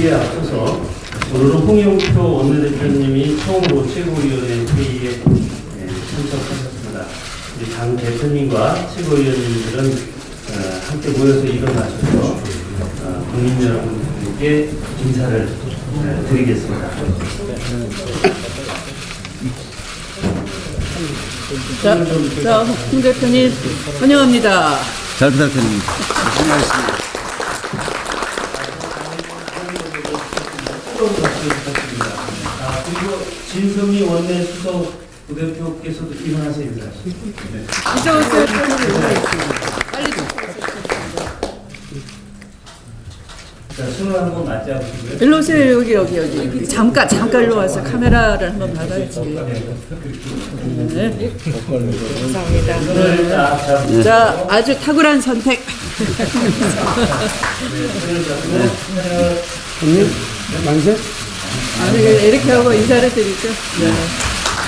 회의에 앞서서 오늘은 홍영표 원내대표님이 처음으로 최고위원회 회의에 참석하셨습니다. 우리 당 대표님과 최고위원님들은 함께 모여서 일어나셔서 국민 여러분께 인사를 드리겠습니다. 자, 홍 대표님 환영합니다. 잘 부탁드립니다. 고생하셨습니다. 그리고 진성희 원내수석 부대표께서도 일어나서 인사하시죠. 이제 오세요. 빨리 좀. 자, 손을 한번 맞잡으시고요. 일로 오세요. 여기. 잠깐 일로 와서 카메라를 한번 받아야지. 네. 감사합니다. 손을 딱 잡으시고. 자, 아주 탁월한 선택. 만세? 아니, 이렇게 하고 인사를 드리죠. 네.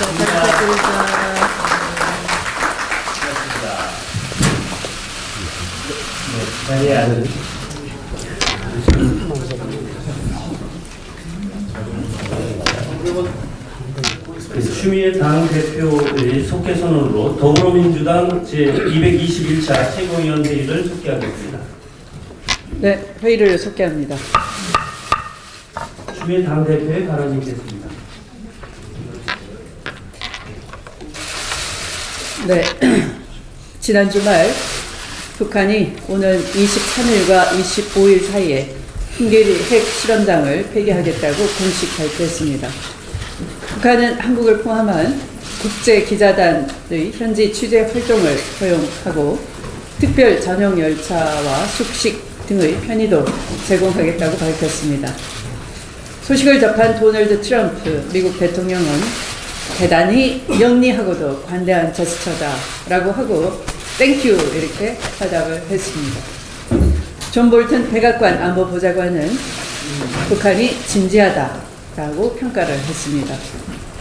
자, 잘 부탁드립니다. 자리에 앉으세요. 추미애 당대표의 속개 선언으로 더불어민주당 제221차 최고위원 회의를 속개하겠습니다. 네, 회의를 속개합니다. 추미애 당대표의 발언이 있겠습니다. 네, 지난 주말 북한이 오는 23일과 25일 사이에 흰계리 핵 실험장을 폐기하겠다고 공식 발표했습니다. 북한은 한국을 포함한 국제 기자단의 현지 취재 활동을 허용하고 특별 전용 열차와 숙식 등의 편의도 제공하겠다고 밝혔습니다. 소식을 접한 도널드 트럼프 미국 대통령은 대단히 영리하고도 관대한 제스처다라고 하고 땡큐 이렇게 화답을 했습니다. 존 볼튼 백악관 안보보좌관은 북한이 진지하다라고 평가를 했습니다.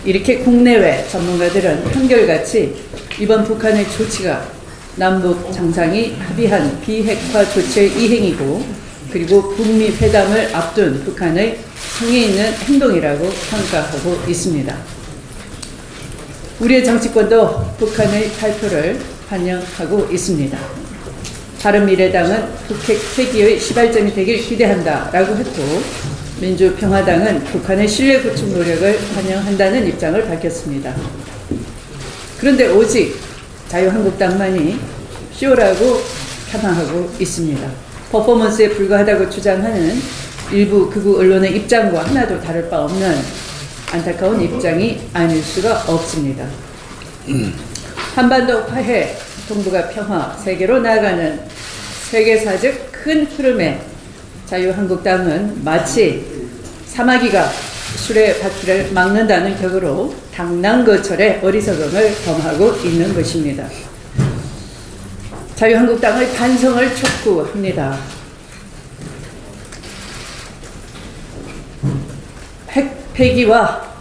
이렇게 국내외 전문가들은 한결같이 이번 북한의 조치가 남북 정상이 합의한 비핵화 조치의 이행이고 그리고 북미 회담을 앞둔 북한의 성의 있는 행동이라고 평가하고 있습니다. 우리의 정치권도 북한의 발표를 환영하고 있습니다. 바른미래당은 북핵 폐기의 시발점이 되길 기대한다라고 했고 민주평화당은 북한의 신뢰 구축 노력을 환영한다는 입장을 밝혔습니다. 그런데 오직 자유한국당만이 쇼라고 폄하하고 있습니다. 퍼포먼스에 불과하다고 주장하는 일부 극우 언론의 입장과 하나도 다를 바 없는 안타까운 입장이 아닐 수가 없습니다. 한반도 화해, 동북아 평화, 세계로 나아가는 세계사적 큰 흐름에 자유한국당은 마치 사마귀가 수레바퀴를 막는다는 격으로 당랑거철의 어리석음을 범하고 있는 것입니다. 자유한국당의 반성을 촉구합니다. 핵 폐기와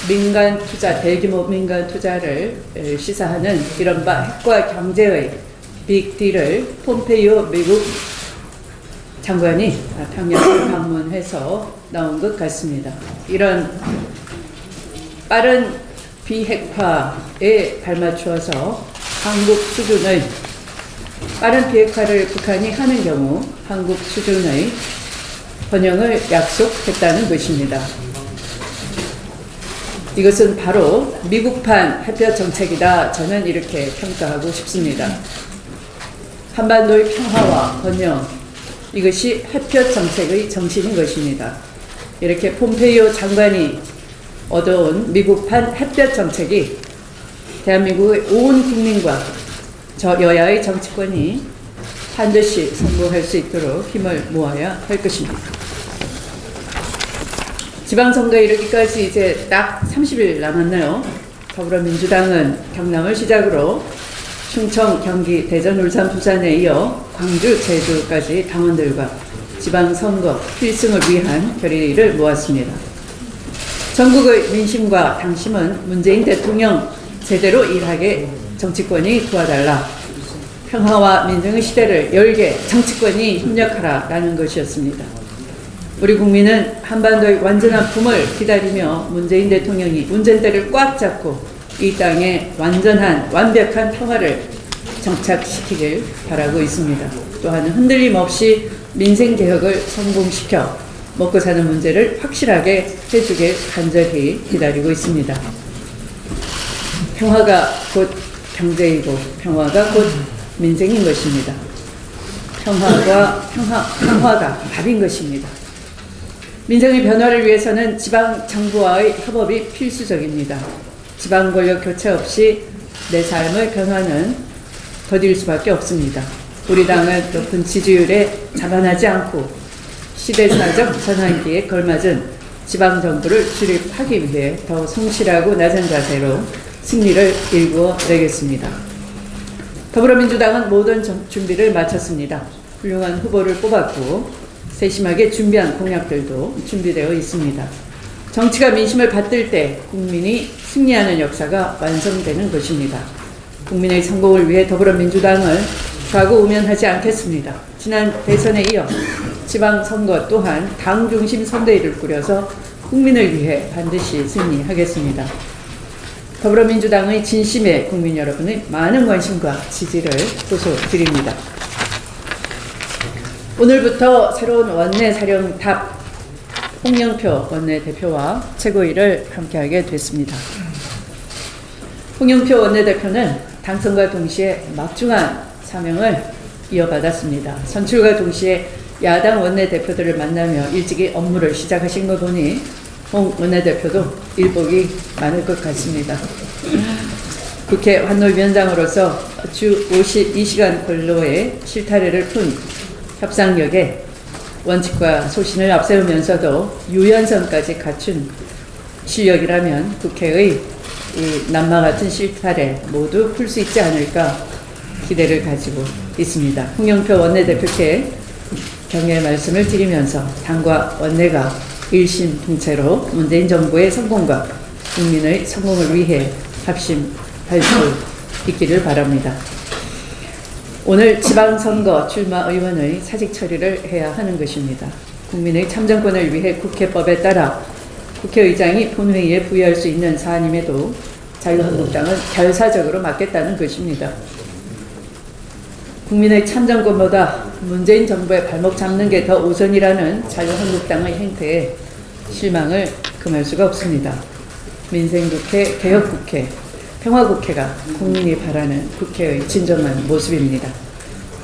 민간 투자, 대규모 민간 투자를 시사하는 이른바 핵과 경제의 빅딜을 폼페이오 미국 장관이 평양을 방문해서 나온 것 같습니다. 이런 빠른 비핵화에 발맞추어서 한국 수준의 빠른 비핵화를 북한이 하는 경우 한국 수준의 번영을 약속했다는 것입니다. 이것은 바로 미국판 해협 정책이다. 저는 이렇게 평가하고 싶습니다. 한반도의 평화와 번영, 이것이 해협 정책의 정신인 것입니다. 이렇게 폼페이오 장관이 얻어온 미국판 해협 정책이 대한민국의 온 국민과 여야의 정치권이 반드시 성공할 수 있도록 힘을 모아야 할 것입니다. 지방선거에 이르기까지 이제 딱 30일 남았네요. 더불어민주당은 경남을 시작으로 충청, 경기, 대전, 울산, 부산에 이어 광주, 제주까지 당원들과 지방선거 필승을 위한 결의를 모았습니다. 전국의 민심과 당심은 문재인 대통령 제대로 일하게 정치권이 도와달라. 평화와 민정의 시대를 열게 정치권이 협력하라라는 것이었습니다. 우리 국민은 한반도의 완전한 붐을 기다리며 문재인 대통령이 운전대를 꽉 잡고 이 땅에 완벽한 평화를 정착시키길 바라고 있습니다. 또한 흔들림 없이 민생개혁을 성공시켜 먹고 사는 문제를 확실하게 해주길 간절히 기다리고 있습니다. 평화가 곧 경제이고 평화가 곧 민생인 것입니다. 평화가 답인 것입니다. 민생의 변화를 위해서는 지방 정부와의 협업이 필수적입니다. 지방 권력 교체 없이 내 삶의 변화는 더딜 수밖에 없습니다. 우리 당은 높은 지지율에 자만하지 않고 시대사적 전환기에 걸맞은 지방 정부를 수립하기 위해 더 성실하고 낮은 자세로 승리를 일구어 내겠습니다. 더불어민주당은 모든 준비를 마쳤습니다. 훌륭한 후보를 뽑았고 세심하게 준비한 공약들도 준비되어 있습니다. 정치가 민심을 받들 때 국민이 승리하는 역사가 완성되는 것입니다. 국민의 성공을 위해 더불어민주당을 좌고우면하지 않겠습니다. 지난 대선에 이어 지방선거 또한 당 중심 선대위를 꾸려서 국민을 위해 반드시 승리하겠습니다. 더불어민주당의 진심에 국민 여러분의 많은 관심과 지지를 호소드립니다. 오늘부터 새로운 원내사령탑 홍영표 원내대표와 최고위를 함께하게 됐습니다. 홍영표 원내대표는 당선과 동시에 막중한 사명을 이어받았습니다. 선출과 동시에 야당 원내대표들을 만나며 일찍이 업무를 시작하신 거 보니 홍 원내대표도 일복이 많을 것 같습니다. 국회 환노위원장으로서 주 52시간 근로의 실타래를 푼 협상력에 원칙과 소신을 앞세우면서도 유연성까지 갖춘 실력이라면 국회의 이 남마 같은 실타래 모두 풀 수 있지 않을까 기대를 가지고 있습니다. 홍영표 원내대표께 격려의 말씀을 드리면서 당과 원내가 일심동체로 문재인 정부의 성공과 국민의 성공을 위해 합심할 수 있기를 바랍니다. 오늘 지방선거 출마 의원의 사직 처리를 해야 하는 것입니다. 국민의 참정권을 위해 국회법에 따라 국회의장이 본회의에 부여할 수 있는 사안임에도 자유한국당은 결사적으로 막겠다는 것입니다. 국민의 참정권보다 문재인 정부의 발목 잡는 게 더 우선이라는 자유한국당의 행태에 실망을 금할 수가 없습니다. 민생국회, 개혁국회, 평화국회가 국민이 바라는 국회의 진정한 모습입니다.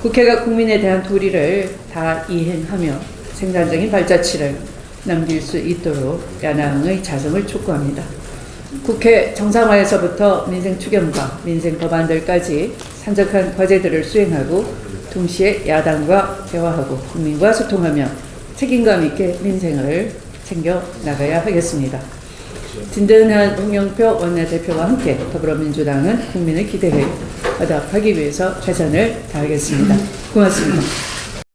국회가 국민에 대한 도리를 다 이행하며 생산적인 발자취를 남길 수 있도록 야당의 자성을 촉구합니다. 국회 정상화에서부터 민생 추경과 민생 법안들까지 산적한 과제들을 수행하고 동시에 야당과 대화하고 국민과 소통하며 책임감 있게 민생을 챙겨 나가야 하겠습니다. 든든한 홍영표 원내대표와 함께 더불어민주당은 국민의 기대에 보답하기 위해서 최선을 다하겠습니다. 고맙습니다.